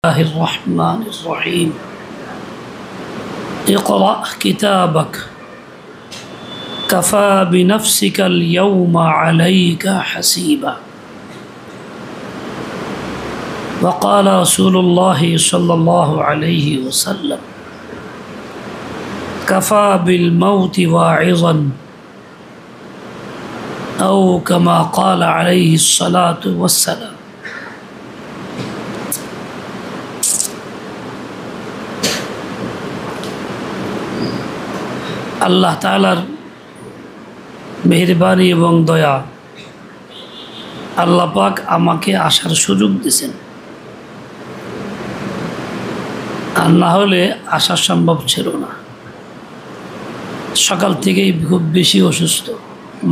الله الرحمن الرحيم اقرأ كتابك كفى بنفسك اليوم عليك حسيبا وقال رسول الله صلى الله عليه وسلم كفى بالموت واعظا أو كما قال عليه الصلاة والسلام আল্লাহ তাআলার মেহেরবানি এবং দয়া আল্লাহ পাক আমাকে আসার সুযোগ দিয়েছেন, আর না হলে আসা সম্ভব ছিল না। সকাল থেকেই খুব বেশি অসুস্থ,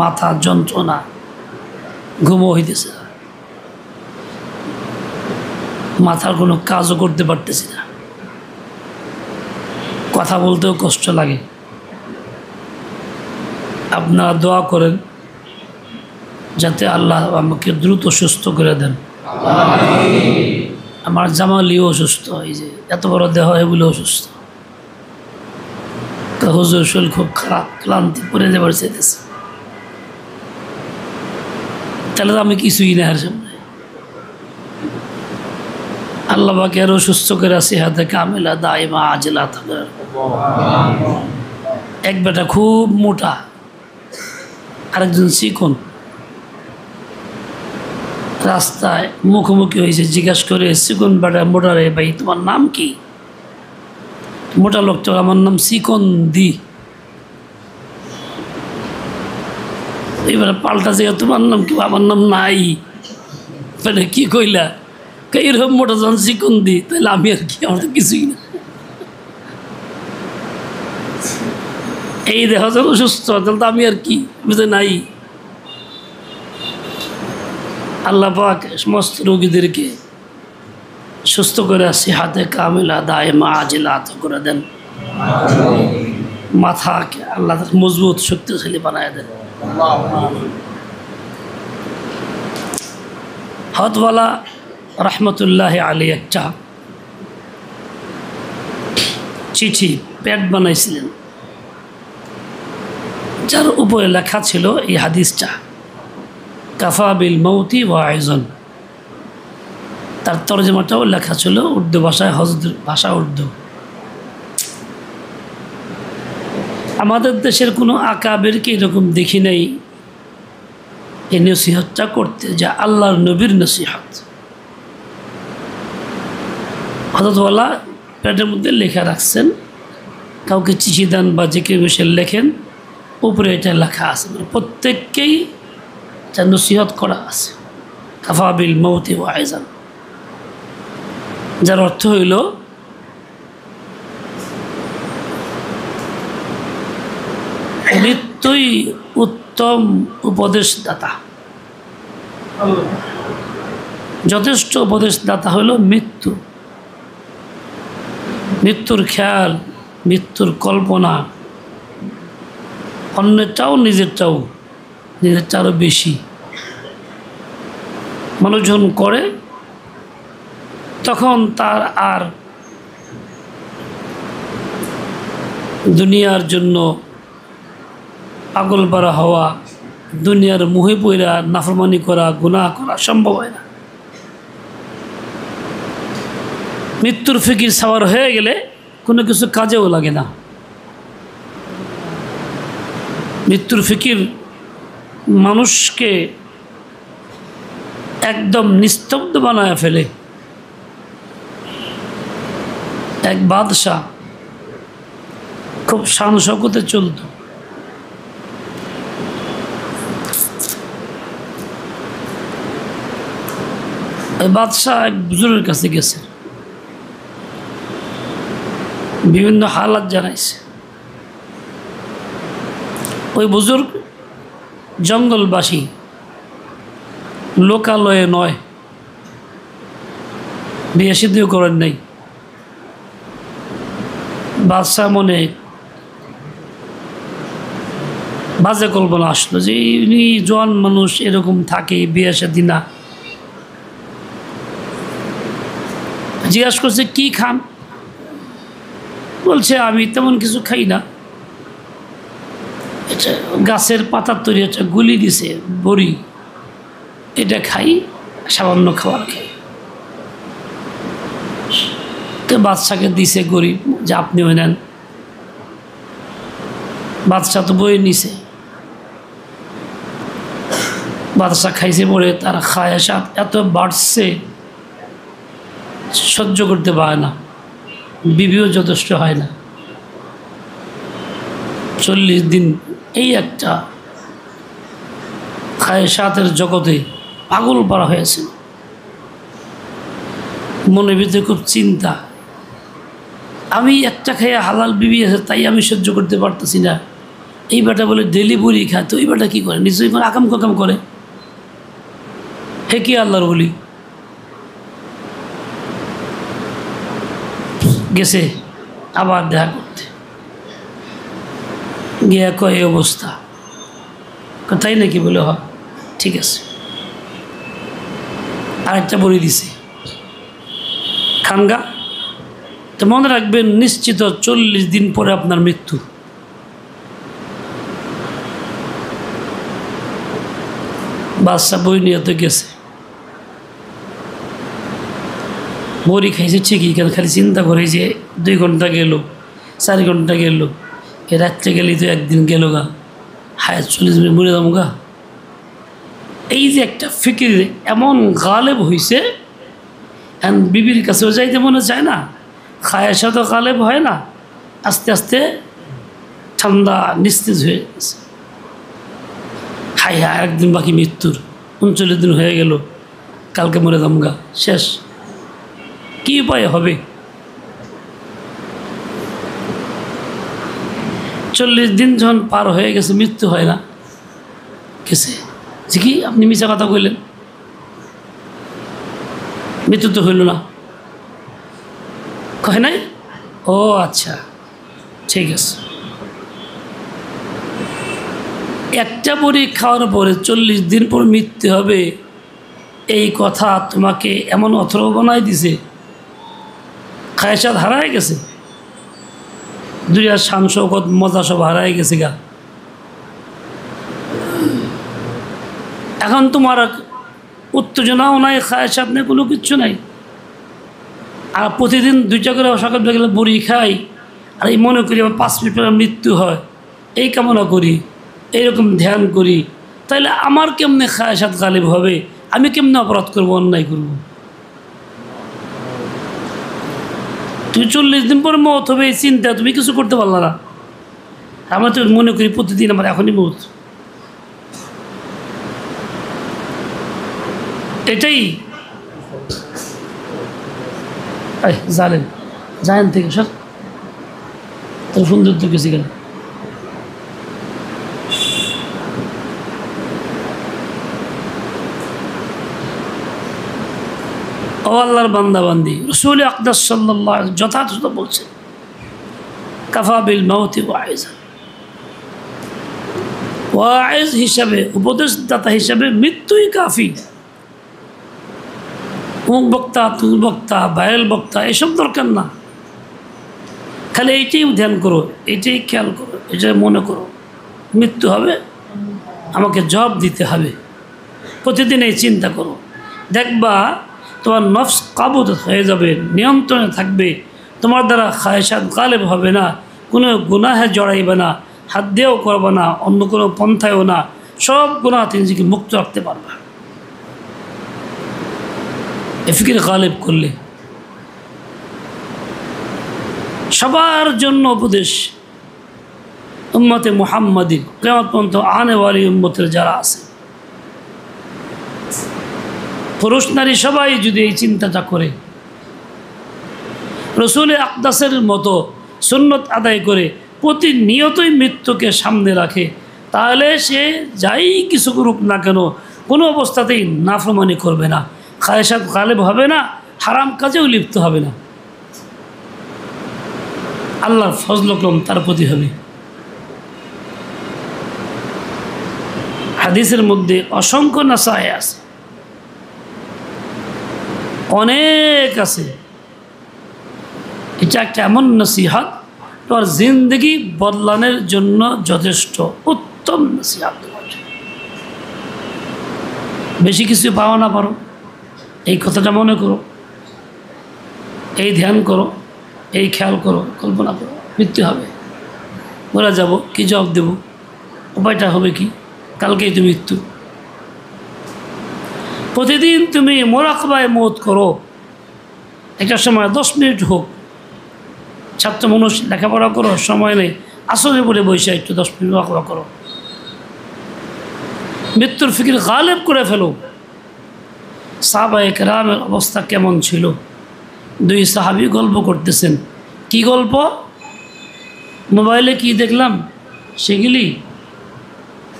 মাথা যন্ত্রণা, ঘুমও হইতেছে না, মাথার কোনো কাজও করতে পারতেছি না, কথা বলতেও কষ্ট লাগে। আপনারা দোয়া করেন যাতে আল্লাহ আমাকে দ্রুত সুস্থ করে দেন। আমার জামালিও অসুস্থ, এই যে এত বড় দেহ এগুলো অসুস্থ, তো হুজুর শরীর খুব খারাপ, ক্লান্তি পড়ে যাবার চাইতেছে। তাহলে তো আমি কিছুই না, সামনে আল্লাহ পাকে আরো সুস্থ করে সিহাতে কামিলা দাইমা আজলা থাকে। এক বেটা খুব মোটা, আরেকজন চিকন, রাস্তায় মুখোমুখি হয়েছে, জিজ্ঞাসা করে চিকন বেটা মোটারে, ভাই তোমার নাম কি? মোটা লোকটা, আমার নাম চিকন দি। এবারে পাল্টা জায়গা, তোমার নাম কি? আমার নাম নাই। মানে কি কইলা? এরকম মোটা যখন চিকন দি, তাহলে আমি আর কি, আমার তো কিছুই না। এই দেখা যাবে সুস্থ, তাহলে তো আমি আর কি, বুঝতে নাই। আল্লাহ পাক সমস্ত রোগীদেরকে সুস্থ করে সিহাতে কামিলা দাইমা আজলা করে দেন। মাথাকে আল্লাহ মজবুত শক্তিশালী বানায় দেন। হতওয়ালা রহমতুল্লাহ আলী একটা চিঠি প্যাড বানাইছিলেন, যার উপরে লেখা ছিল এই হাদিসটা, কাফা বিল মৌতি ওয়াইজন। তার তরজমাটাও লেখা ছিল উর্দু ভাষায়, হজরত ভাষা উর্দু। আমাদের দেশের কোনো আকাবেরকে এরকম দেখি নাই এই নসিহতটা করতে, যা আল্লাহর নবীর নসিহত। হযরতওয়ালা প্যাডের মধ্যে লেখা রাখছেন, কাউকে চিঠি দেন বা যে কেউ বসে লেখেন, উপরে এটা লেখা আছে, মানে প্রত্যেককেই যা নসিহত করা আছে, কাফা বিল মৌতি ওয়াইজান, যার অর্থ হইল মৃত্যুই উত্তম উপদেশদাতা। যথেষ্ট উপদেশদাতা হইল মৃত্যু। মৃত্যুর খেয়াল, মৃত্যুর কল্পনা, অন্যেরটাও নিজেরটাও, নিজেরটা আরও বেশি মানুষ যখন করে, তখন তার আর দুনিয়ার জন্য পাগল পারা হওয়া, দুনিয়ার মুহে পইরা নাফরমানি করা, গুনাহ করা সম্ভব হয় না। মৃত্যুর ফিকির সাওয়ার হয়ে গেলে কোনো কিছু কাজেও লাগে না। মৃত্যুর ফিকির মানুষকে একদম নিস্তব্ধ বানায় ফেলে। এক বাদশাহ খুব শান শৌকতে চলত, বাদশাহ এক বুজুর্গের কাছে গেছে, বিভিন্ন হালাত জানাইছে। ওই বুজুর্গ জঙ্গলবাসী, লোকালয়ে নয়, বিয়ে সিদ্ধিও করেন নাই। বাদশাহ মনে বাজে কল্পনা আসলো যে ইনি জোয়ান মানুষ, এরকম থাকে, বিয়ে শাদী না। জিজ্ঞাসা করছে কি খান? বলছে আমি তেমন কিছু খাই না, এটা গাছের পাতার তৈরি হচ্ছে, গুলি দিছে বড়ি, এটা খাই, সামান্য খাবার খাই। তো বাদশাকে দিছে গরিব যে আপনিও নেন। বাদশাহ তো বই নিছে, বাদশাহ খাইছে, পরে তার খায়াসাত এত বাড়ছে সহ্য করতে পারে না, বিবিও যথেষ্ট হয় না। 40 দিন এই একটা খায়াসাতের জগতে পাগল পারা হয়েছিল। মনের ভিতরে খুব চিন্তা, আমি একটা খাইয়া হালাল বিবি আছে তাই আমি সহ্য করতে পারতেছি না, এই বেটা বলে ডেলি বুড়ি খায়, তো এই বেটা কী করে? নিশ্চয়ই কোনো আকাম কাকাম করে। হে কি আল্লাহর বলি? গেছে আবার দেখা করতে, গিয়া কয় এই অবস্থা, তাই নাকি? বলে হ, ঠিক আছে। আরেকটা বড়ি দিছে, খানগা। তো মনে রাখবেন নিশ্চিত 40 দিন পরে আপনার মৃত্যু। বাদশা বই নিয়ে তো গেছে, বড়ি খাইছে ঠিকই, কেন খালি চিন্তা করে যে 2 ঘন্টা গেল, 4 ঘন্টা গেল, এ রাত্রে গেলেই তো একদিন গেল গা, হায়াত 40 মিনিট মরে যাবো গা। এই যে একটা ফিকির এমন গালেব হয়েছে, এখন বিবির কাছেও যাইতে মনে চায় না, খায়াসা তো গালেব হয় না, আস্তে আস্তে ঠান্ডা নিস্তেজ হয়ে গেছে। হাই হায়, একদিন বাকি মৃত্যুর, 39 দিন হয়ে গেল, কালকে মরে যাবো গা, শেষ। কি উপায় হবে? 40 দিন যখন পার হয়ে গেছে, মৃত্যু হয় না, গেছে যে কি আপনি মিছা কথা কইলেন, মৃত্যু তো হইল না। কয় নাই? ও আচ্ছা, ঠিক আছে। একটা বড়ি খাওয়ার পরে 40 দিন পর মৃত্যু হবে, এই কথা তোমাকে এমন অথর্ব বানাই দিছে, খায়সাত হারায় গেছে, দুনিয়ার শান শৌকত মজা সব হারায় গেছে গা। এখন তোমার উত্তেজনাও নাই, খায়সাত নেই, কোনো কিচ্ছু নাই। আর প্রতিদিন 2টা করে সকাল বিকেলে বড়ি খাই, আর এই মনে করি আমার 5 মিনিট পরে মৃত্যু হয়, এই কামনা করি, এইরকম ধ্যান করি, তাইলে আমার কেমনে খায়সাত গালিব হবে? আমি কেমনে অপরাধ করব, অন্যায় করব? তুমি 40 দিন পর মত হবে, এই চিন্তা তুমি কিছু করতে পারলা না। আমরা তো মনে করি প্রতিদিন আমার এখনই মত, এটাই জানেন। জানেন থেকে স্যার তোর সুন্দর তো গেছি কেন? ও আল্লাহর বান্দাবান্দি, রাসূল আকদাস সাল্লাল্লাহু আলাইহি যথাযথ বলছেন, কাফা বিল মাউতি ওয়াইজান। ওয়াইজ হিসাবে, উপদেশদাতা হিসাবে মৃত্যুই কাফি। মুখ বক্তা, তুল বক্তা, ভাইরাল বক্তা এসব দরকার না, খালি এইটাই ধ্যান করো, এইটাই খেয়াল করো, এটাই মনে করো, মৃত্যু হবে, আমাকে জবাব দিতে হবে। প্রতিদিন এই চিন্তা করো, দেখবা তোমার নফস কাবুত হয়ে যাবে, নিয়ন্ত্রণে থাকবে, তোমার দ্বারা খায়সাত গালেব হবে না, কোনো গুনাহে জড়াইবে না, হাত দিয়েও করবে না, অন্য কোনো পন্থায়ও না, সব গুনাহ থেকে নিজেকে মুক্ত রাখতে পারবা এ ফিকির গালেব করলে। সবার জন্য উপদেশ, উম্মতে মুহাম্মাদি কিয়ামত পর্যন্ত আনেওয়ালি উম্মতের যারা আছে, পুরুষ নারী সবাই যদি এই চিন্তাটা করে, রাসূল আকদাসের মতো সুন্নত আদায় করে প্রতিনিয়তই মৃত্যুকে সামনে রাখে, তাহলে সে যাই কিছু করুক না কেন কোনো অবস্থাতেই নাফরমানি করবে না, খায়সাত গালেব হবে না, হারাম কাজেও লিপ্ত হবে না, আল্লাহর ফজল করম তার প্রতি হবে। হাদিসের মধ্যে অসংখ্য নাসায় আছে, অনেক আছে, এটা একটা এমন নসিহত তোমার জিন্দগি বদলানোর জন্য যথেষ্ট উত্তম নসিহত। বেশি কিছু পাওয়া না পারো, এই কথাটা মনে করো, এই ধ্যান করো, এই খেয়াল করো, কল্পনা করো মৃত্যু হবে, বলে যাব, কি জবাব দেব, উপায়টা হবে কি, কালকেই তো মৃত্যু। প্রতিদিন তুমি মোরাকাবায়ে মওত করো, একটা সময় 10 মিনিট হোক। ছাত্র মানুষ লেখাপড়া করো, সময় নেই, আসলে পড়ে বসে একটু 10 মিনিট মোরাকাবা করো, মৃত্যুর ফিকির গালেব করে ফেলো। সাহাবায়ে কেরামের অবস্থা কেমন ছিল? 2 সাহাবী গল্প করতেছেন। কি গল্প? মোবাইলে কি দেখলাম সেগুলি,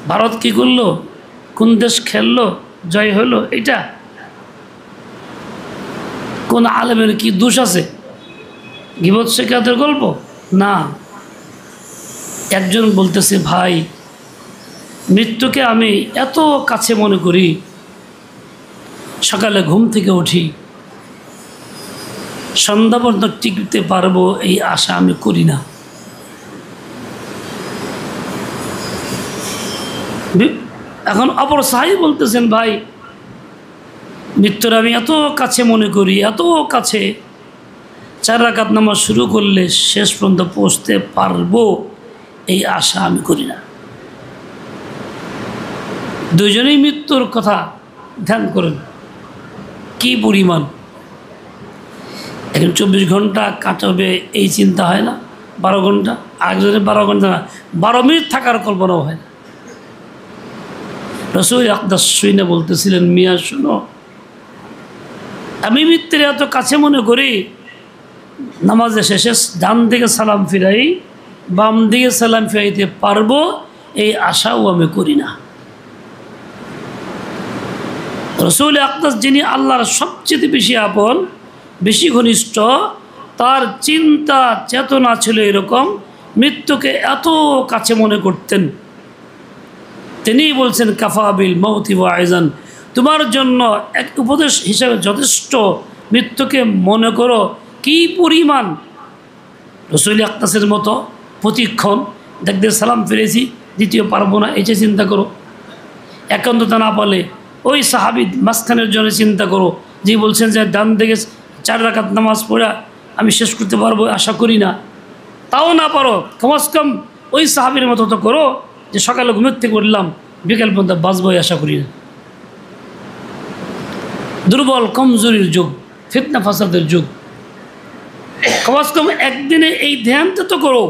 ভারত কি করলো, কোন দেশ খেললো, জয় হলো, এটা কোন আলেমের কি দোষ আছে, গীবত শিকায়তের গল্প না। একজন বলতেছে, ভাই মৃত্যুকে আমি এত কাছে মনে করি, সকালে ঘুম থেকে উঠি, সন্ধ্যা পর্যন্ত টিকতে পারবো এই আশা আমি করি না। এখন অপর সাহাবী বলতেছেন, ভাই মৃত্যুর আমি এত কাছে মনে করি, এত কাছে, 4 রাকাত নামাজ শুরু করলে শেষ পর্যন্ত পৌঁছতে পারবো এই আশা আমি করি না। দুজনেই মৃত্যুর কথা ধ্যান করেন। কি পরিমাণ এখন 24 ঘন্টা কাটাবে এই চিন্তা হয় না, 12 ঘন্টা, আরেকজনের 12 ঘন্টা না, 12 মিনিট থাকার কল্পনাও হয় না। রাসূল আকদাস শুনে বলতেছিলেন, মিয়া শুনো, আমি মৃত্যুর এত কাছে মনে করি, নামাজের শেষে ডান দিকে সালাম ফিরাই, বাম দিকে সালাম ফিরাইতে পারবো এই আশাও আমি করি না। রাসূল আকদাস যিনি আল্লাহর সবচেয়ে বেশি আপন, বেশি ঘনিষ্ঠ, তার চিন্তা চেতনা ছিল এরকম, মৃত্যুকে এত কাছে মনে করতেন। তিনি বলছেন, কাফা বিল মাউতি ওয়াইজান, তোমার জন্য এক উপদেশ হিসেবে যথেষ্ট, মৃত্যুকে মনে করো কি পরিমাণ। রাসূল আকদাসের মতো প্রতিক্ষণ দেখতে সালাম ফিরেছি, দ্বিতীয় পারবো না, এই যে চিন্তা করো। একান্ততা না পারলে ওই সাহাবী মাঝখানের জন্য চিন্তা করো, যে বলছেন যে ডান দিকে 4 রাকাত নামাজ পড়া আমি শেষ করতে পারবো আশা করি না। তাও না পারো, কমস কম ওই সাহাবীর মতো তো করো যে সকালে ঘুমের থেকে উঠলাম, বিকেল পর্যন্ত বাঁচবো আশা করি না। দুর্বল কমজোরির যুগ, ফিতনা ফাসাদের যুগ, কমস কম একদিনে এই ধ্যানটা তো করো।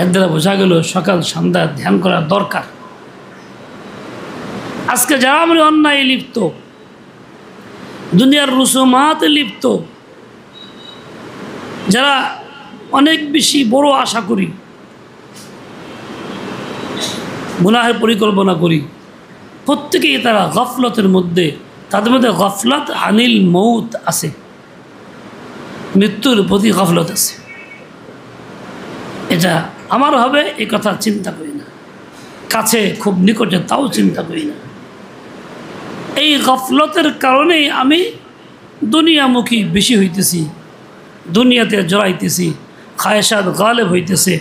এর দ্বারা বোঝা গেল সকাল সন্ধ্যা ধ্যান করা দরকার। আজকে যারা আমরা অন্যায় লিপ্ত, দুনিয়ার রুসুমাতে লিপ্ত, যারা অনেক বেশি বড় আশা করি, গুনাহের পরিকল্পনা করি, প্রত্যেকেই তারা গফলতের মধ্যে, তাদের মধ্যে গফলত আনিল মৌত আছে, মৃত্যুর প্রতি গফলত আছে। এটা আমার হবে এই কথা চিন্তা করি না, কাছে খুব নিকটে তাও চিন্তা করি না। এই গফলতের কারণেই আমি দুনিয়ামুখী বেশি হইতেছি, দুনিয়াতে জড়াইতেছি, খায়সাত গালেব হইতেছে,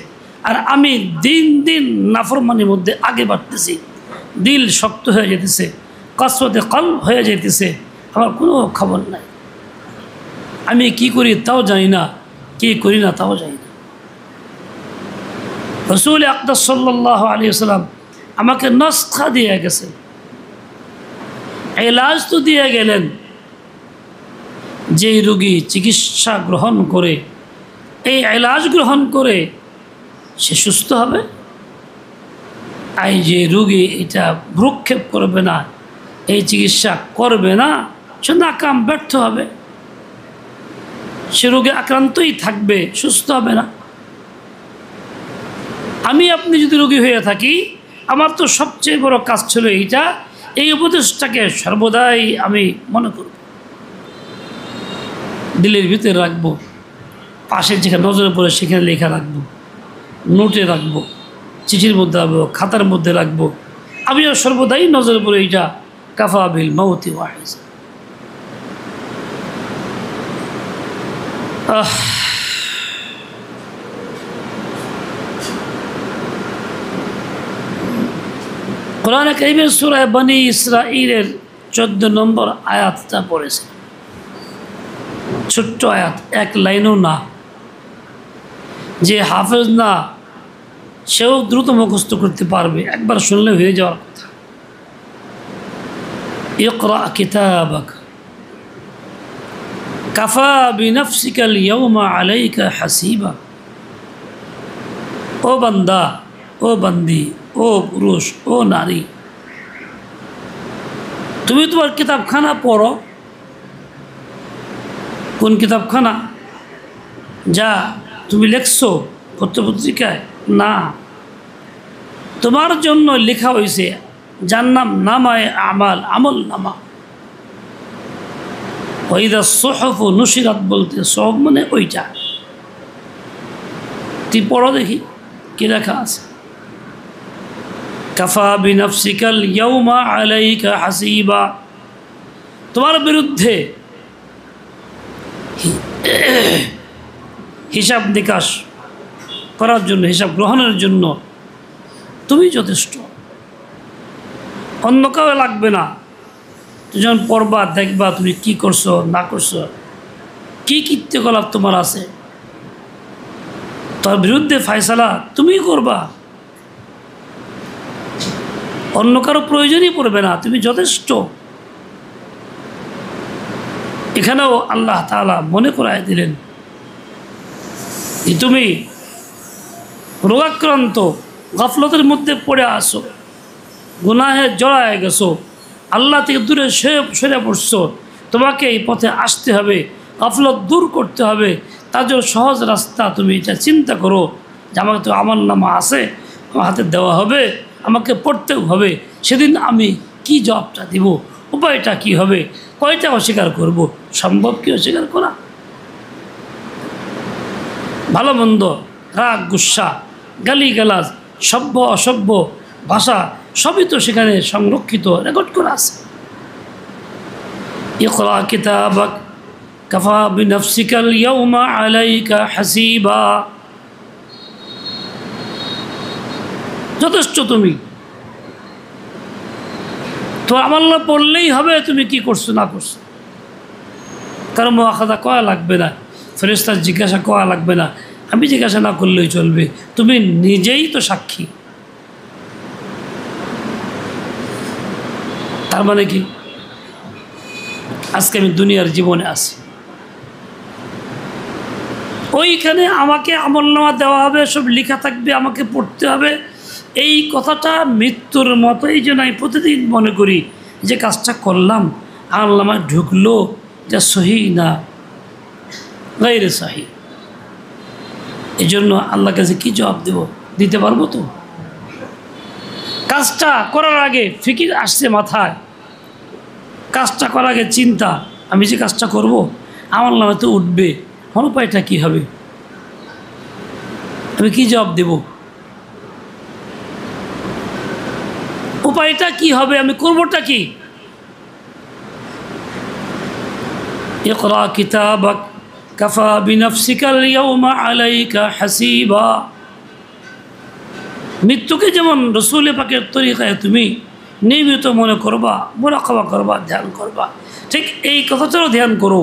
আর আমি দিন দিন নাফরমানির মধ্যে আগে বাড়তেছি, দিল শক্ত হয়ে যেতেছে, কসরতে কলব হয়ে যেতেছে, আমার কোনো খবর নাই। আমি কি করি তাও জানি না, কি করি না তাও জানি না। রাসূল আকদাস সাল্লাল্লাহু আলাইহি ওয়াসাল্লাম আমাকে নসখা দিয়ে গেছেন, এলাজ তো দিয়ে গেলেন। যে রোগী চিকিৎসা গ্রহণ করে, এই এলাজ গ্রহণ করে, সে সুস্থ হবে। আর যে রোগী এটা ভ্রুক্ষেপ করবে না, এই চিকিৎসা করবে না, সে নাকাম, ব্যর্থ হবে, সে রোগে আক্রান্তই থাকবে, সুস্থ হবে না। আমি আপনি যদি রোগী হয়ে থাকি, আমার তো সবচেয়ে বড় কাজ ছিল এইটা, এই উপদেশটাকে সর্বদাই আমি মনে করব, দিলের ভিতরে রাখবো, পাশে যেখানে নজরে পড়ে সেখানে লেখা রাখবো, নোটে রাখবো, চিঠির মধ্যে রাখবো, খাতার মধ্যে রাখবো। আমিও সর্বদাই নজরে পড়ে এইটা, কাফা বিল মাউতি ওয়াইজান। আহ কোরআনে কারীমের সূরা বনী ইসরাঈলের 14 নম্বর আয়াতটা পড়েছে। ছোট্ট আয়াত, এক লাইনও না। যে হাফেজ না সেও দ্রুত মুখস্থ করতে পারবে, একবার শুনলে হয়ে যাওয়ার কথা। ইকরা কিতাবাক কাফা বিনফসিকা আল-ইয়াওমা আলাইকা হাসিবা। ও বান্দা, ও বান্দি, ও পুরুষ, ও নারী, তুমি তোমার কিতাবখানা পড়ো। কোন কিতাবখানা? যা তুমি লিখছো পত্রপত্রিকায় না, তোমার জন্য লেখা হয়েছে, যার নাম নামায়ে আমাল, আমল নামা। ওয়াইদা সুহুফ নুশিরাত বলতে সব মানে ওইটা। তুই পড়ো দেখি কি লেখা আছে। কাফা বিনফসিকাল ইয়াউমা আলাইকা হাসিবা। তোমার বিরুদ্ধে হিসাব নিকাশ করার জন্য, হিসাব গ্রহণের জন্য তুমি যথেষ্ট, অন্য কেউ লাগবে না। তুমি যখন পড়বা দেখবা তুমি কি করছো না করছো, কী কীর্তিকলাপ তোমার আছে, তার বিরুদ্ধে ফয়সালা তুমি করবা। অন্য কারো প্রয়োজনই পড়বে না, তুমি যথেষ্ট। এখানেও আল্লাহ তাআলা মনে করায় দিলেন যে তুমি রোগাক্রান্ত, গাফলতের মধ্যে পড়ে আসো, গুনাহে জড়ায় গেছো, আল্লাহ থেকে দূরে সরে পড়ছো। তোমাকে এই পথে আসতে হবে, গাফলত দূর করতে হবে। তার জন্য সহজ রাস্তা তুমি এটা চিন্তা করো যে আমাকে তো আমল নামা আছে, আমার হাতে দেওয়া হবে, আমাকে পড়তেও হবে। সেদিন আমি কি জবাবটা দিব, উপায়টা কি হবে, কয়টা অস্বীকার করব? সম্ভব কি অস্বীকার করা? ভালো মন্দ, রাগ গুসা, গালিগালাজ, সভ্য অসভ্য ভাষা সবই তো সেখানে সংরক্ষিত, রেকর্ড করা আছে। ইকরা কিতাবাক কাফা বিনফসিকাল ইয়াউমা আলাইকা হাসিবা। যথেষ্ট তুমি, তো আমল পড়লেই হবে তুমি কি করছো না করছো। কারো মুআখাযা করা লাগবে না, ফেরেশতার জিজ্ঞাসা করা লাগবে না, আমি জিজ্ঞাসা না করলেই চলবে। তুমি নিজেই তো সাক্ষী। তার মানে কি? আজকে আমি দুনিয়ার জীবনে আছি, ওইখানে আমাকে আমলনামা দেওয়া হবে, সব লেখা থাকবে, আমাকে পড়তে হবে। এই কথাটা মৃত্যুর মতোই যেন আমি প্রতিদিন মনে করি যে কাজটা করলাম, আমলনামায় ঢুকলো, যা সহি না গায়রে সহি। এই জন্য আল্লাহর কাছে কী জবাব দেব? দিতে পারবো তো? কাজটা করার আগে ফিকির আসছে মাথায়, কাজটা করার আগে চিন্তা, আমি যে কাজটা করব আমলনামায় তো উঠবে, আমার উপায়টা কী হবে, আমি কি জবাব দেব, উপায়টা কি হবে, আমি করবোটা কি? ইকরা কিতাবাক কাফা বিনফসিকাল ইয়াউমা আলাইকা হাসিবা। মৃত্যুকে যেমন রাসূল পাকের তরিকায় তুমি নিয়মিত মনে করবা, মুরাকাবা করবা, ধ্যান করবা, ঠিক এই কথাটাও ধ্যান করো।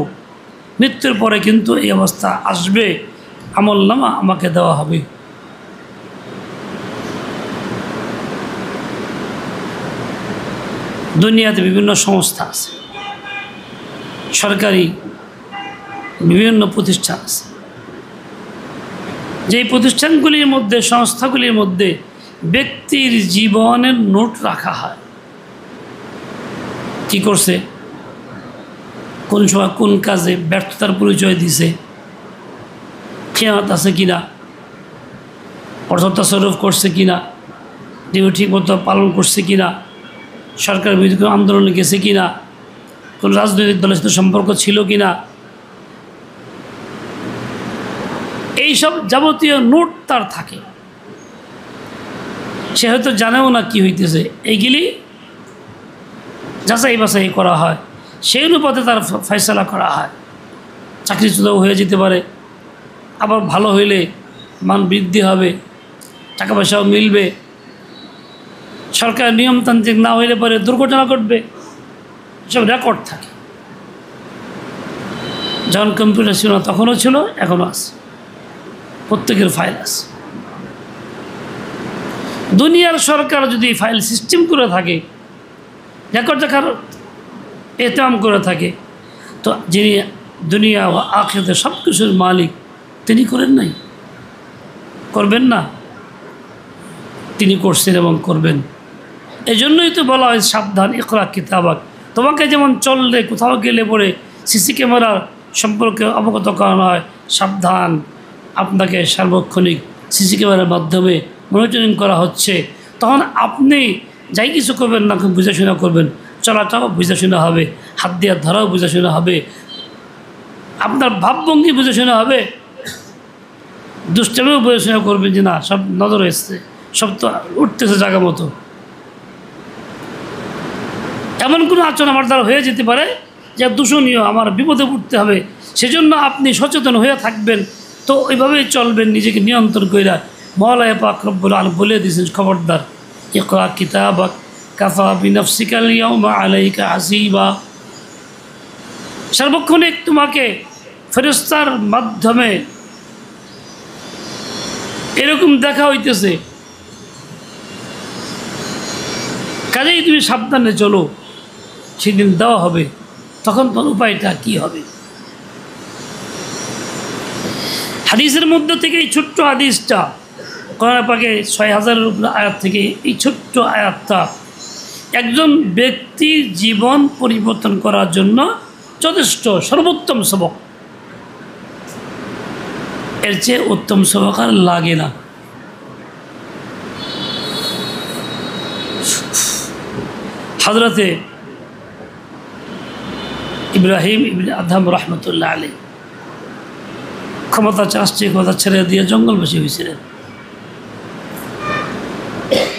মৃত্যুর পরে কিন্তু এই অবস্থা আসবে, আমলনামা আমাকে দেওয়া হবে। দুনিয়াতে বিভিন্ন সংস্থা আছে, সরকারি বিভিন্ন প্রতিষ্ঠান আছে, যেই প্রতিষ্ঠানগুলির মধ্যে, সংস্থাগুলির মধ্যে ব্যক্তির জীবনের নোট রাখা হয়। কি করছে, কোন সময় কোন কাজে ব্যর্থতার পরিচয় দিছে, খেয়ানত আছে কিনা, অর্থ তাসারুফ করছে কিনা, ডিউটি ঠিকমতো পালন করছে কিনা, সরকার বিরোধী কোনো আন্দোলনে গেছে কিনা, কোন রাজনৈতিক দলের সাথে সম্পর্ক ছিল কিনা, এইসব যাবতীয় নোট তার থাকে। সে হয়তো জানেও না কি হইতেছে, এইগুলি যাচাই বাছাই করা হয়, সেই অনুপাতে তার ফয়সালা করা হয়। চাকরিচ্যুতও হয়ে যেতে পারে, আবার ভালো হইলে মান বৃদ্ধি হবে, টাকা পয়সাও মিলবে। সরকার নিয়মতান্ত্রিক না হইলে পরে দুর্ঘটনা ঘটবে, সব রেকর্ড থাকে। যখন কম্পিউটার ছিল না তখনও ছিল, এখনও আছে, প্রত্যেকের ফাইল আছে। দুনিয়ার সরকার যদি ফাইল সিস্টেম করে থাকে, রেকর্ড রাখার এহতেমাম করে থাকে, তো যিনি দুনিয়া ও আখিরাতের সব কিছুর মালিক তিনি করেন নাই? করবেন না? তিনি করছেন এবং করবেন। এই জন্যই তো বলা হয় সাবধান, ইকরা কিতাবাক। তোমাকে যেমন চললে কোথাও গেলে পরে সিসি ক্যামেরার সম্পর্কে অবগত করানো হয়, সাবধান, আপনাকে সার্বক্ষণিক সিসি ক্যামেরার মাধ্যমে মনিটরিং করা হচ্ছে। তখন আপনি যাই কিছু করবেন না, বুঝাশোনা করবেন, চলাটাও বুঝাশোনা হবে, হাত দিয়ে ধরাও বুঝাশোনা হবে, আপনার ভাবভঙ্গি বুঝাশোনা হবে, দুষ্টামিও বুঝাশোনা করবেন যে না সব নজর এসছে, সব তো উঠতেছে জায়গা মতো। এমন কোনো আচরণ আমার দ্বারা হয়ে যেতে পারে যা দূষণীয়, আমার বিপদে পড়তে হবে, সেজন্য আপনি সচেতন হয়ে থাকবেন। তো ওইভাবেই চলবেন, নিজেকে নিয়ন্ত্রণ কইরা। মওলা পাক রব্বুল আলামিন বলে দিয়েছেন, খবরদার, ইকরা কিতাবাক কাফা বিনাফসিকাল ইয়াউমা আলাইকা হাসিবা। সার্বক্ষণিক তোমাকে ফেরেশতার মাধ্যমে এরকম দেখা হইতেছে, কাজেই তুমি সাবধানে চলো, সেদিন দেওয়া হবে, তখন তোর উপায়টা কী হবে? হাদিসের মধ্যে থেকে এই ছোট্ট হাদিসটা, কোরআন পাকে 6000-এর উপরে আয়াত থেকে এই ছোট্ট আয়াতটা একজন ব্যক্তির জীবন পরিবর্তন করার জন্য যথেষ্ট, সর্বোত্তম সবক। এর চেয়ে উত্তম সবক আর লাগে না। হযরতে ইব্রাহিম ইবনে আদহাম রহমতুল্লাহ আলাইহি ক্ষমতা চাষছে, ক্ষমতা ছেড়ে দিয়ে জঙ্গলবাসী হয়েছিলেন।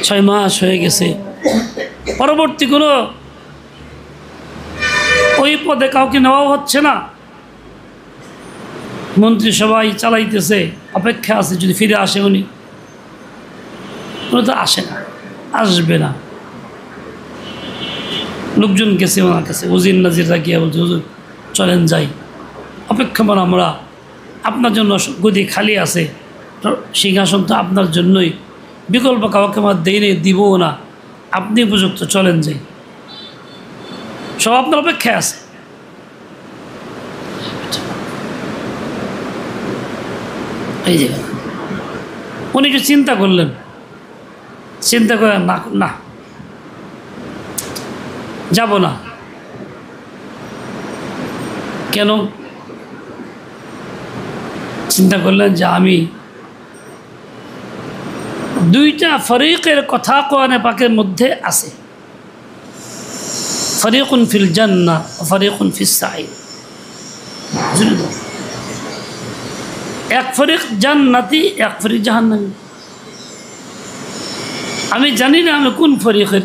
6 মাস হয়ে গেছে, পরবর্তী কোনো ওই পদে কাউকে নেওয়াও হচ্ছে না। মন্ত্রী সবাই চালাইতেছে, অপেক্ষা আছে যদি ফিরে আসে উনি। উনি তো আসে না, আসবে না। লোকজন গেছে ওনার কাছে, উজির নাজিররা গিয়ে বলছে, হুজুর চলেন যাই, অপেক্ষমান আমরা, আপনার জন্য গদি খালি আছে, সিংহাসন তো আপনার জন্যই, বিকল্প কাউকে আমার দেই নেই, দিবও না, আপনি উপযুক্ত, চলেন যাই, সব আপনার অপেক্ষায় আছে। এই যে উনি একটু চিন্তা করলেন, চিন্তা করে না না যাব না। কেন? চিন্তা করলেন যে আমি দুইটা ফরিকের কথা কোরআনে পাকের মধ্যে আছে, ফরিকুন ফিল জান্নাহ ওয়া ফরিকুন ফিস সাঈর। এক ফরিক জান্নাতি, এক ফরিক জাহান্নামী। আমি জানি না আমি কোন ফরিকের,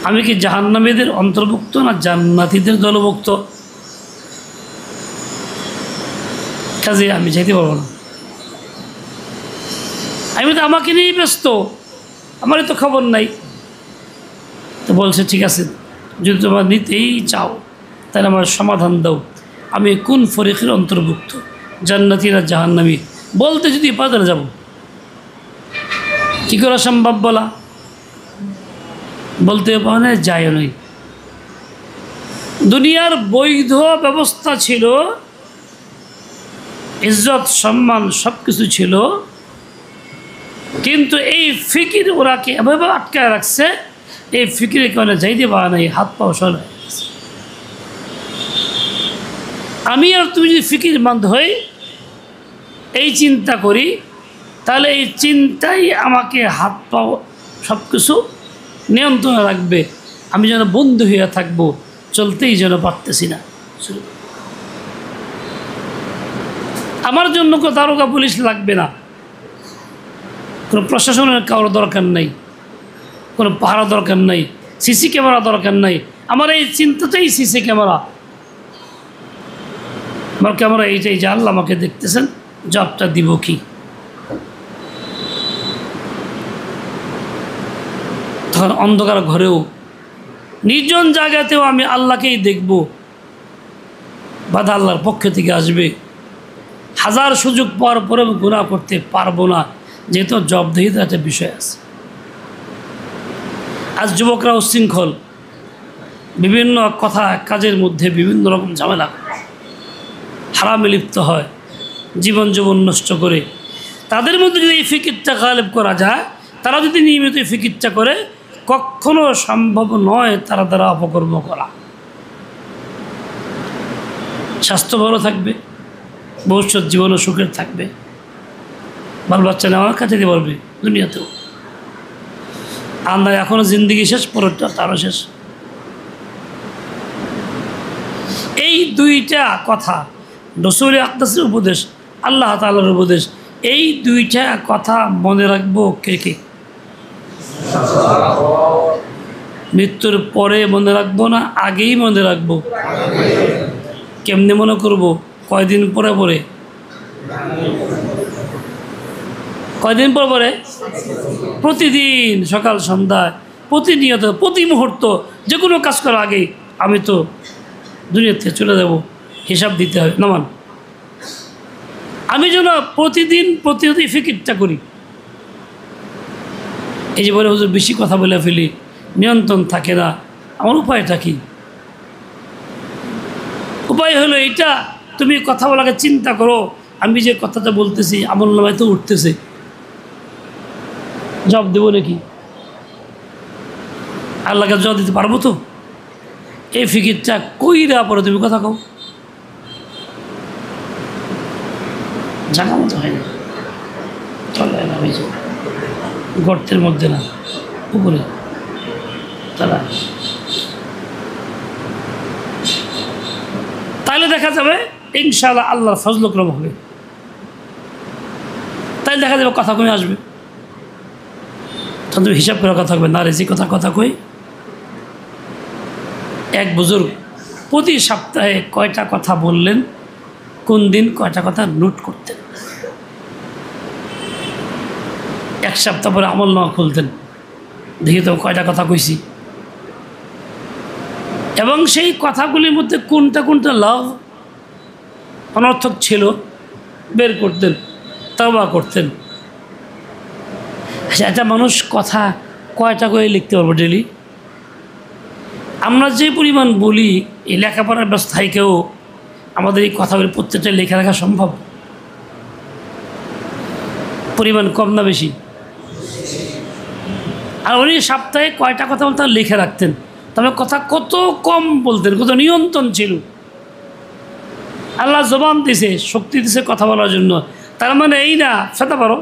আমি কি জাহান্নামীদের অন্তর্ভুক্ত না জান্নাতীদের দলভুক্ত? কাজে আমি যেতে পারবো না, আমি তো আমাকে নিয়েই ব্যস্ত, আমারই তো খবর নাই। তো বলছে ঠিক আছে, যদি তোমরা নিতেই চাও তাহলে আমার সমাধান দাও, আমি কোন ফরিকের অন্তর্ভুক্ত, জান্নাতি না জাহান্নামী? বলতে যদি পারে যাব, কী করা সম্ভব বলা? বলতে পারে না, যায় নই। দুনিয়ার বৈধ ব্যবস্থা ছিল, ইজ্জত সম্মান সব কিছু ছিল, কিন্তু এই ফিকির ওরাকে এভাবে আটকায় রাখছে, এই ফিকিরের কারণে যাইতে পারে না, হাত পাও সর হয়ে গেছে। আমি আর তুমি যদি ফিকির বান্ধ হই, এই চিন্তা করি, তাহলে এই চিন্তাই আমাকে হাত পাও সব কিছু নিয়ন্ত্রণে রাখবে। আমি যেন বন্ধু হয়ে থাকবো, চলতেই যেন পারতেছি না। আমার জন্য কোনো দারোগা পুলিশ লাগবে না, কোনো প্রশাসনের কারোর দরকার নেই, কোনো পাহারা দরকার নেই, সিসি ক্যামেরা দরকার নেই। আমার এই চিন্তাটাই সিসি ক্যামেরা। আমার ক্যামেরা এইটাই যে আল্লাহ আমাকে দেখতেছেন, জবটা দিব কি? তখন অন্ধকার ঘরেও নির্জন জায়গাতেও আমি আল্লাহকেই দেখব, বাধা আল্লাহর পক্ষ থেকে আসবে। হাজার সুযোগ পাওয়ার পরে আমি গুনাহ করতে পারবো না, যেহেতু জবাবদিহিতার একটা বিষয় আছে। আজ যুবকরা উচ্ছৃঙ্খল, বিভিন্ন কথা কাজের মধ্যে বিভিন্ন রকম ঝামেলা, হারামে লিপ্ত হয়, জীবন নষ্ট করে। তাদের মধ্যে যদি এই ফিকিরটা গালেব করা যায়, তারা যদি নিয়মিত এই ফিকিরটা করে, কখনো সম্ভব নয় তারা দ্বারা অপকর্ম করা। স্বাস্থ্য ভালো থাকবে, ভবিষ্যৎ জীবনও সুখের থাকবে, বাল বাচ্চা নেওয়ার কাছে দিতে পারবে দুনিয়াতেও। আর না এখনও জিন্দিগি শেষ, পরেরটা তারও শেষ। এই দুইটা কথা রাসূল আকদাসের উপদেশ, আল্লাহ তাআলার উপদেশ, এই দুইটা কথা মনে রাখবো কে কে? মৃত্যুর পরে মনে রাখবো না আগেই মনে রাখবো? কেমনে মনে করব? কয়দিন পরে পরে? কয়দিন পর পরে? প্রতিদিন সকাল সন্ধ্যায়, প্রতিনিয়ত, প্রতি মুহূর্ত, যে কোনো কাজ করার আগেই আমি তো দুনিয়া থেকে চলে যাব, হিসাব দিতে হবে। নামান আমি যেন প্রতিদিন প্রতিদিন ফিকিরটা করি। এই যে বলে হুজুর বেশি কথা বলে ফেলি, নিয়ন্ত্রণ থাকে না, আমার উপায়টা কি? উপায় হলো এইটা, তুমি কথা বলাকে চিন্তা করো, আমি যে কথাটা বলতেছি আমল নামায় তো উঠতেছে, জবাব দেবো নাকি? আল্লাহকে জবাব দিতে পারবো তো? এই ফিকিরটা কইরা পরে তুমি কথা কও, জায়গা মতো হয় না, চলে না, ওই যে গর্তের মধ্যে না, উপরে তারা। তাইলে দেখা যাবে ইনশাআল্লাহ আল্লাহর ফজলক্রম হবে, তাই দেখা যাবে কথা কমে আসবে। তখন তুমি হিসাব করে কথা হবে না, রেজি কথা কই। এক বুজুর্গ প্রতি সপ্তাহে কয়টা কথা বললেন, কোন দিন কয়টা কথা নোট করতেন, এক সপ্তাহ পরে আমলনামা খুলতেন, দেখি তো কয়টা কথা কইছি, এবং সেই কথাগুলির মধ্যে কোনটা কোনটা লাভ অনর্থক ছিল বের করতেন, তওবা করতেন। একটা মানুষ কথা কয়টা করে লিখতে পারবো ডেলি? আমরা যে পরিমাণ বলি, এই লেখাপড়ার ব্যবস্থায়কেও আমাদের এই কথাগুলি প্রত্যেকটা লেখা রাখা সম্ভব? পরিমাণ কম না বেশি? আর উনি সপ্তাহে কয়টা কথা বলতেন লিখে রাখতেন, তবে কথা কত কম বলতেন, কত নিয়ন্ত্রণ ছিল। আল্লাহ জবান দিছে, শক্তি দিছে কথা বলার জন্য, তার মানে এই না ফেতা পারো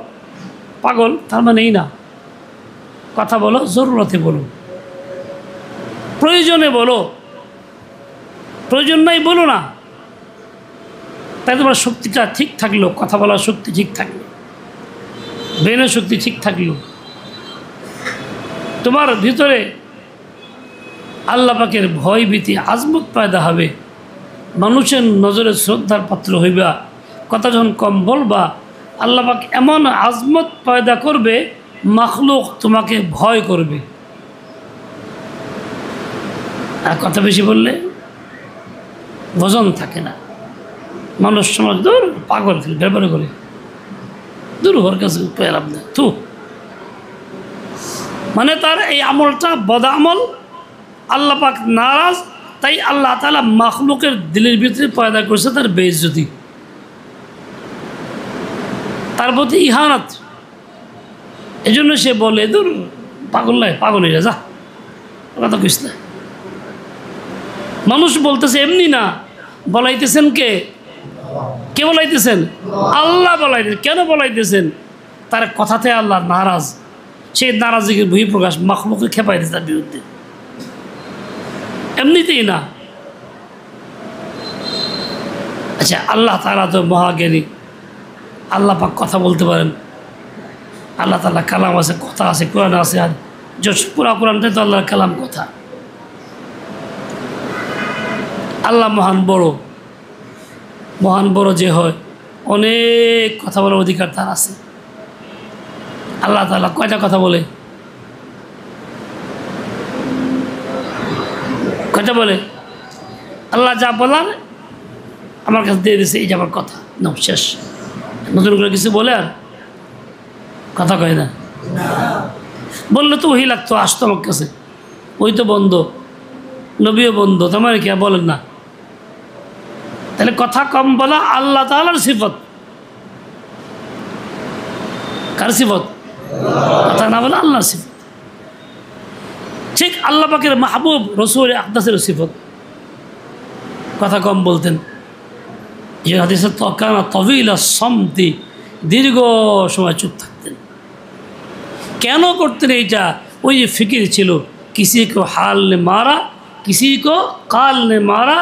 পাগল, তার মানে এই না। কথা বলো, জরুরতে বলো, প্রয়োজনে বলো, প্রয়োজন নাই বলো না। তাই তোমার শক্তিটা ঠিক থাকলো, কথা বলার শক্তি ঠিক থাকলো, ব্রেনের শক্তি ঠিক থাকলো, তোমার ভিতরে আল্লাহ পাকের ভয় ভীতি আজমত পয়দা হবে, মানুষের নজরে শ্রদ্ধার পাত্র হইবা, কথা যখন কম বলবা, আল্লাহ পাক এমন আজমত পয়দা করবে, মাখলুক তোমাকে ভয় করবে। আর কথা বেশি বললে ওজন থাকে না, মানুষ সমাজ দূর পাগল ব্যবহার করে, দূর ওর কাছে পেলাম না তো, মানে তার এই আমলটা বদা আমল, আল্লাহ পাক নারাজ, তাই আল্লাহ তাআলা মাখলুকের দিলের ভিতরে পয়দা করেছে তার বেইজ্জতি, তার প্রতি ইহানাত। এই জন্য সে বলে দূর পাগল নাই, পাগল হয়ে যা, কথা কইস না। মানুষ বলতেছে এমনি না, বলাইতেছেন কে? কে বলাইতেছেন? আল্লাহ বলাইতেছেন। কেন বলাইতেছেন? তার কথাতে আল্লাহ নারাজ, সেই নারাজিকে বহিঃপ্রকাশ মাখলুকে খেপাই দিচ্ছে তার বিরুদ্ধে, এমনিতেই না। আচ্ছা, আল্লাহ তাআলা তো মহাজ্ঞানী, আল্লাহ পাক কথা বলতে পারেন, আল্লাহ তাআলা কালাম আছে, কথা আছে, কোরআন আছে, আর পুরা কোরআনটাই তো আল্লাহর কালাম, কথা। আল্লাহ মহান বড়, মহান বড় যে হয় অনেক কথা বলার অধিকার তার আছে। আল্লাহ তাআলা কয়টা কথা বলে? কয়টা বলে? আল্লাহ যা বলার আমার কাছে দিয়ে দিয়েছে, এই যে আমার কথা, না শেষ। নতুন করে কিছু বলে আর কথা কয় না। বললে তো ওই লাগতো, আসতো আমার কাছে, ওই তো বন্ধ, নবীও বন্ধ, তোমার কি বলেন না? তাহলে কথা কম বলা আল্লাহ তাআলার সিফত। কার সিফত? কথা না বলা আল্লাহর সিফত। ঠিক আল্লাহ পাকের মাহবুব রসুল আকদাসের সিফত, কথা কম বলতেন। যে হাদিসে তকানা তবিলা সমতি, দীর্ঘ সময় চুপ থাকতেন। কেন করতেন এইটা? ওই যে ফিকির ছিল, কিসি কো হাল নে মারা, কিসি কো কাল নে মারা,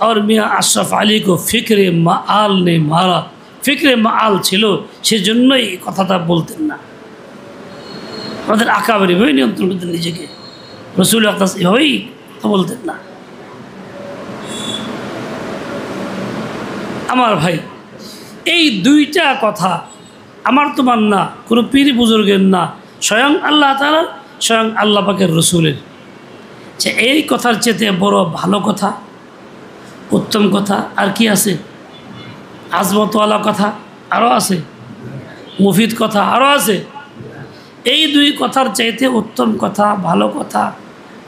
আর মিয়াঁ আশরাফ আলী কো ফিক্রে মাআল নে মারা। ফিক্রে মাআল ছিল, সেজন্যই এই কথাটা বলতেন না। আমাদের আকাবের এভাবেই নিয়ন্ত্রণ করতেন নিজেকে। রসুল আকদাস এভাবেই কথা বলতেন না। আমার ভাই, এই দুইটা কথা আমার তোমার না, কোনো পীর বুজুর্গের না, স্বয়ং আল্লাহ তাআলার, স্বয়ং আল্লাহ পাকের রসুলের। যে এই কথার চেয়ে বড় ভালো কথা, উত্তম কথা আর কি আছে? আজমতওয়ালা কথা আরও আছে, মুফিদ কথা আরও আছে। এই দুই কথার চাইতে উত্তম কথা, ভালো কথা,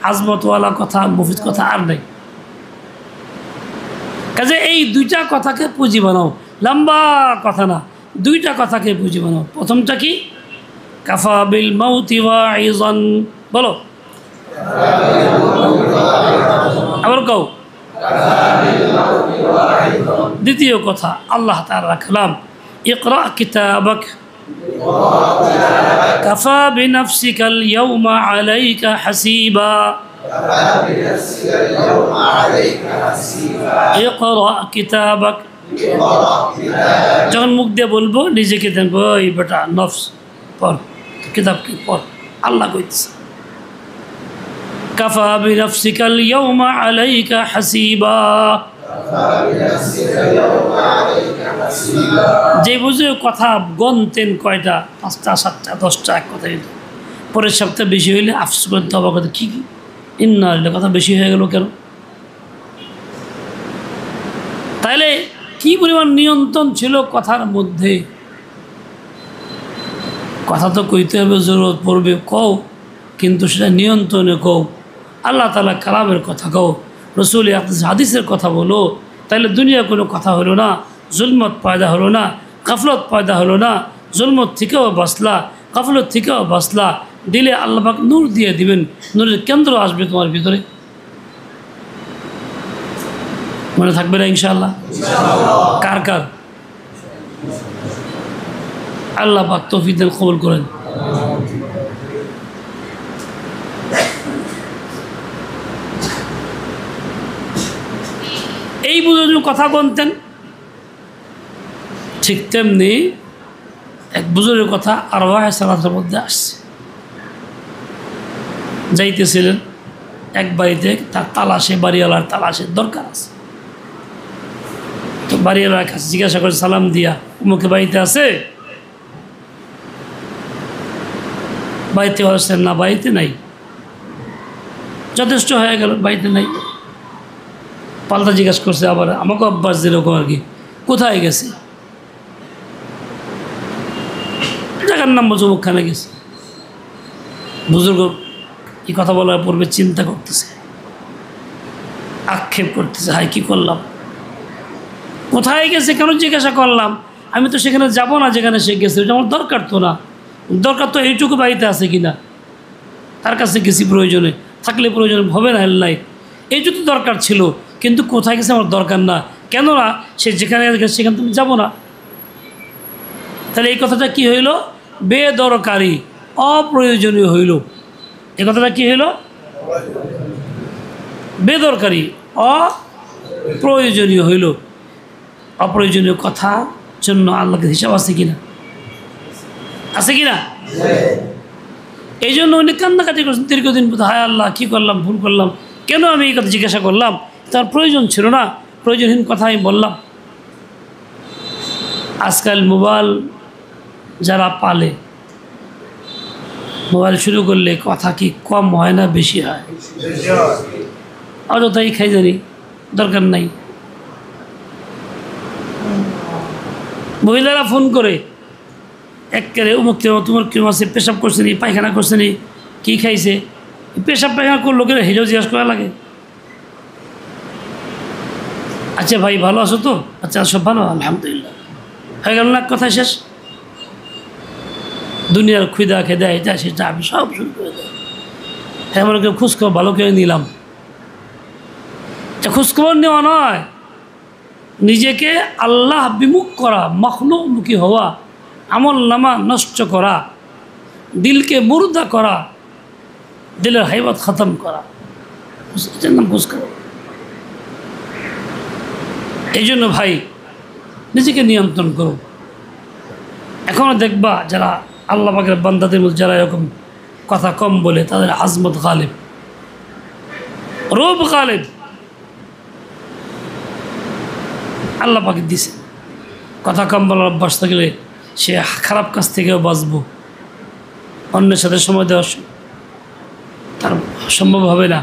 আজমতওয়ালা কথা, মুফিদ কথা আর নেই। কাজে এই দুইটা কথাকে পুঁজি বানাও, লম্বা কথা না, দুইটা কথাকে পুঁজি বানাও। প্রথমটা কি? কাফা বিল মাউতি ওয়াইজান, বলো আবার কও। দ্বিতীয় কথা, আল্লাহ তাআলা কালাম, ইকরা কিতাবাক কাফা বিনাফসিকাল ইয়াউমা আলাইকা হাসিবা। ইকরা কিতাবাক, যখন মুখ দিয়ে বলবো নিজেকে দেখবো, এই বেটা নফস পড়, কিতাবকে পড়। আল্লাহ কইতেছে কাফা বিনাফসিকাল ইয়াউমা আলাইকা হাসিবা। যে বুঝে কথা গনতেন কয়টা, 5টা 7টা 10টা, এক কথা। পরের সপ্তাহে বেশি হইলে আফসোস করতে হবে, কথা কি ইন্না কথা বেশি হয়ে গেল কেন? তাইলে কি পরিমাণ নিয়ন্ত্রণ ছিল কথার মধ্যে। কথা তো কইতে হবে, জরুরত পড়বে কও, কিন্তু সেটা নিয়ন্ত্রণে কও। আল্লাহ তাআলা কালামের কথা কও, রসুল হাদিসের কথা বলো। তাইলে দুনিয়া কোনো কথা হলো না, জুলমত পয়দা হলো না, গাফলত পয়দা হলো না। জুলমত থেকেও বাঁচলা, গাফলত থেকেও বাঁচলা। দিলে আল্লাহ পাক নূর দিয়ে দিবেন, নূরের কেন্দ্র আসবে তোমার ভিতরে। মনে থাকবে না ইনশাআল্লাহ? কার কার? আল্লাহ পাক তৌফিক দেন, কবুল করেন। এই বুঝে কথা বলতেন। ঠিক তেমনি এক বুজুর্গের কথা আরওয়াহে সালাতের মধ্যে আসছে। যাইতেছিলেন এক বাড়িতে, তার তালাশে, বাড়িওয়ালার তালাশের দরকার আছে। তো বাড়িওয়ালার কাছে জিজ্ঞাসা করে সালাম দিয়া, মুখে বাড়িতে আছে? বাড়িতে আসছেন না? বাড়িতে নাই। যথেষ্ট হয়ে গেল, বাড়িতে নাই। পাল্টা জিজ্ঞাসা করছে আবার, আমাকে অভ্যাস যেরকম আর কি, কোথায় গেছে? জায়গার নাম বলছে মুখখানে গেছে। বুজুর্গ এই কথা বলার পূর্বে চিন্তা করতেছে, আক্ষেপ করতেছে, হাই কি করলাম, কোথায় গেছে কেন জিজ্ঞাসা করলাম? আমি তো সেখানে যাব না যেখানে সে গেছে, ওটা আমার দরকার তো না। দরকার তো এইটুকু বাড়িতে আছে কিনা, তার কাছে গেছি প্রয়োজনে, থাকলে প্রয়োজনে হবে না, নাই এইটুকু দরকার ছিল। কিন্তু কোথায় গেছে আমার দরকার না, কেননা সে যেখানে গেছে সেখানে তুমি যাবো না। তাহলে এই কথাটা কি হইল? বেদরকারি, অপ্রয়োজনীয় হইল। এই কথাটা কি হইল? বেদরকারি, অপ্রয়োজনীয় হইল। অপ্রয়োজনীয় কথার জন্য আল্লাহকে হিসাব আছে কিনা? আছে কিনা? এই জন্য উনি কান্নাকাটি করছেন দীর্ঘদিন। হায় আল্লাহ, কী করলাম, ভুল করলাম, কেন আমি এই কথা জিজ্ঞাসা করলাম? তার প্রয়োজন ছিল না, প্রয়োজনহীন কথা আমি বললাম। আজকাল মোবাইল যারা পালে, মোবাইল শুরু করলে কথা কি কম হয় না বেশি হয়? অযথাই খাই জানি, দরকার নাই। মহিলারা ফোন করে একেবারে অমুক তোমার কেউ আছে, পেশাব করছে নি, পায়খানা করছে নি, কী খাইছে, পেশাব পায়খানা করলো কেন হেরেও জিজ্ঞাসা করা লাগে। আচ্ছা ভাই ভালো আছো তো? আচ্ছা সব ভালো, আলহামদুলিল্লাহ, হয়ে গেল না, কথা শেষ। দুনিয়ার খুদা খেদা এটা সেটা আমি সব শুরু করে দেয়। হ্যাঁ, আমরা কেউ খোঁজখবর ভালো করে নিলাম। খোঁজখবর নেওয়া নয়, নিজেকে আল্লাহ বিমুখ করা, মখলুকমুখী হওয়া, আমল নামা নষ্ট করা, দিলকে মুর্দা করা, দিলের হাইবত খতম করা, এটার নাম খোঁজখবর। এই জন্য ভাই নিজেকে নিয়ন্ত্রণ করো। এখনও দেখবা যারা আল্লাহ পাকের বান্দাদের মধ্যে যারা এরকম কথা কম বলে, তাদের আজমত গালিব, রূপ গালিব আল্লাহ পাকে দিছে। কথা কম বলার অভ্যাস থাকলে সে খারাপ কাজ থেকেও বাঁচবো, অন্যের সাথে সময় দেওয়া তার সম্ভব হবে না।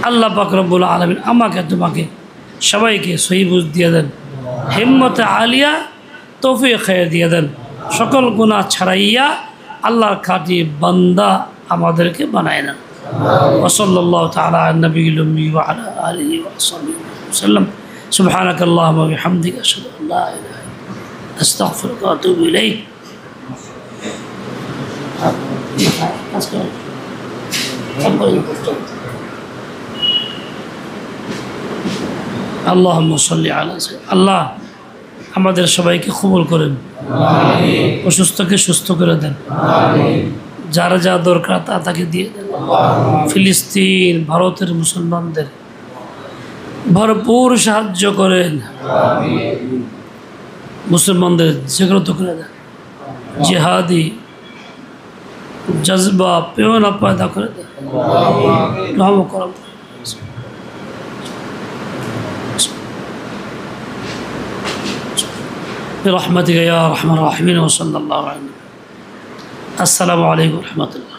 আল্লাহ পাক রব্বুল আলামিন আমাকে তোমাকে সবাইকে সহি বুঝ দিয়ে দেন, হিম্মতে আলিয়া তৌফিক খায়ের দিয়ে দেন, সকল গুনাহ ছাড়াইয়া আল্লাহর খাঁটি বান্দা আমাদেরকে বানায় নেন। ওয়াসাল্লাল্লাহু তাআলা আলা নবিয়িল উম্মি ওয়া আলা আলিহি ওয়া সাহবিহি ওয়াসাল্লাম। সুবহানাকা আল্লাহুম্মা ওয়া বিহামদিকা আশহাদু আন লা ইলাহা ইল্লা আনতা আস্তাগফিরুকা ওয়া আতুবু ইলাইক। আল্লাহুম্মা সাল্লি আলা সাইয়্যিদিনা। আল্লাহ আমাদের সবাইকে কবুল করেন, অসুস্থকে সুস্থ করে দেন, যারা যা দরকার তা তাকে দিয়ে দেন। ফিলিস্তিন, ভারতের মুসলমানদের ভরপুর সাহায্য করেন, মুসলমানদের জাগ্রত করে দেন, জিহাদি জজবা প্রেরণা পয়দা করে দেন। রহম করম। برحمتك يا ارحم الراحمين وصلى الله عليه وسلم। السلام عليكم ورحمة الله।